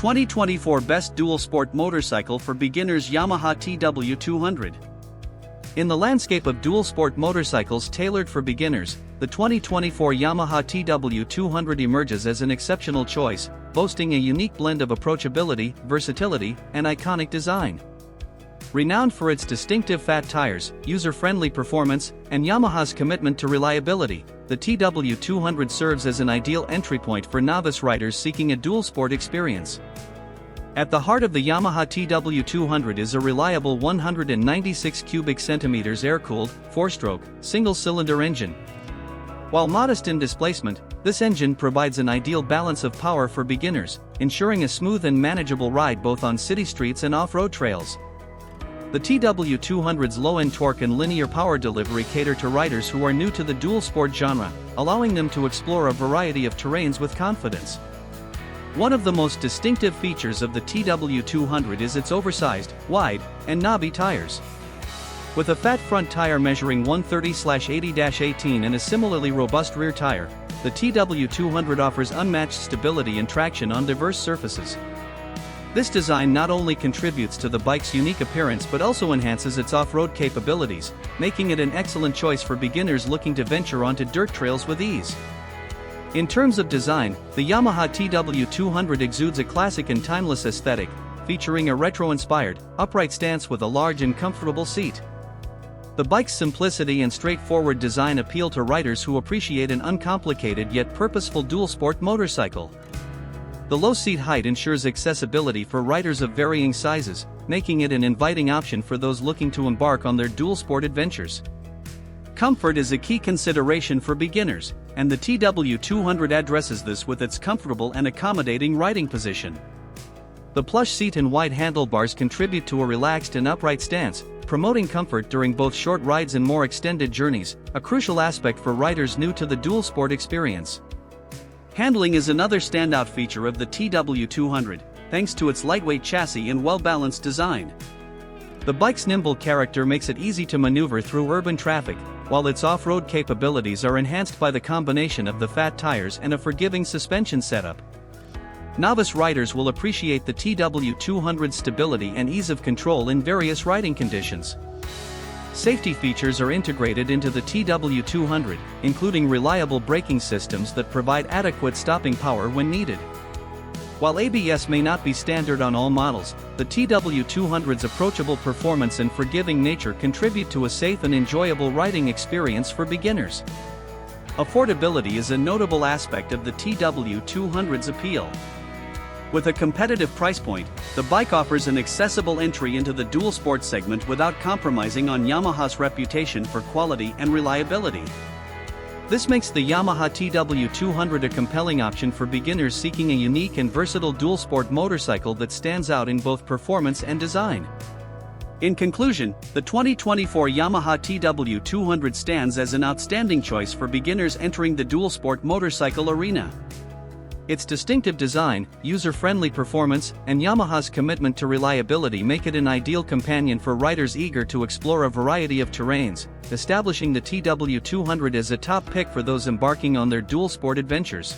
2024 Best Dual Sport Motorcycle for Beginners Yamaha TW200. In the landscape of dual sport motorcycles tailored for beginners, the 2024 Yamaha TW200 emerges as an exceptional choice, boasting a unique blend of approachability, versatility, and iconic design. Renowned for its distinctive fat tires, user-friendly performance, and Yamaha's commitment to reliability, the TW200 serves as an ideal entry point for novice riders seeking a dual sport experience. At the heart of the Yamaha TW200 is a reliable 196 cubic centimeters air-cooled, 4-stroke, single-cylinder engine. While modest in displacement, this engine provides an ideal balance of power for beginners, ensuring a smooth and manageable ride both on city streets and off-road trails. The TW200's low-end torque and linear power delivery cater to riders who are new to the dual sport genre, allowing them to explore a variety of terrains with confidence. One of the most distinctive features of the TW200 is its oversized, wide, and knobby tires. With a fat front tire measuring 130/80-18 and a similarly robust rear tire, the TW200 offers unmatched stability and traction on diverse surfaces. This design not only contributes to the bike's unique appearance but also enhances its off-road capabilities, making it an excellent choice for beginners looking to venture onto dirt trails with ease. In terms of design, the Yamaha TW200 exudes a classic and timeless aesthetic, featuring a retro-inspired, upright stance with a large and comfortable seat. The bike's simplicity and straightforward design appeal to riders who appreciate an uncomplicated yet purposeful dual-sport motorcycle. The low seat height ensures accessibility for riders of varying sizes, making it an inviting option for those looking to embark on their dual-sport adventures. Comfort is a key consideration for beginners, and the TW200 addresses this with its comfortable and accommodating riding position. The plush seat and wide handlebars contribute to a relaxed and upright stance, promoting comfort during both short rides and more extended journeys, a crucial aspect for riders new to the dual sport experience. Handling is another standout feature of the TW200, thanks to its lightweight chassis and well-balanced design. The bike's nimble character makes it easy to maneuver through urban traffic, while its off-road capabilities are enhanced by the combination of the fat tires and a forgiving suspension setup. Novice riders will appreciate the TW200's stability and ease of control in various riding conditions. Safety features are integrated into the TW200, including reliable braking systems that provide adequate stopping power when needed. While ABS may not be standard on all models, the TW200's approachable performance and forgiving nature contribute to a safe and enjoyable riding experience for beginners. Affordability is a notable aspect of the TW200's appeal. With a competitive price point, the bike offers an accessible entry into the dual sport segment without compromising on Yamaha's reputation for quality and reliability. This makes the Yamaha TW200 a compelling option for beginners seeking a unique and versatile dual sport motorcycle that stands out in both performance and design. In conclusion, the 2024 Yamaha TW200 stands as an outstanding choice for beginners entering the dual sport motorcycle arena. Its distinctive design, user-friendly performance, and Yamaha's commitment to reliability make it an ideal companion for riders eager to explore a variety of terrains, establishing the TW200 as a top pick for those embarking on their dual sport adventures.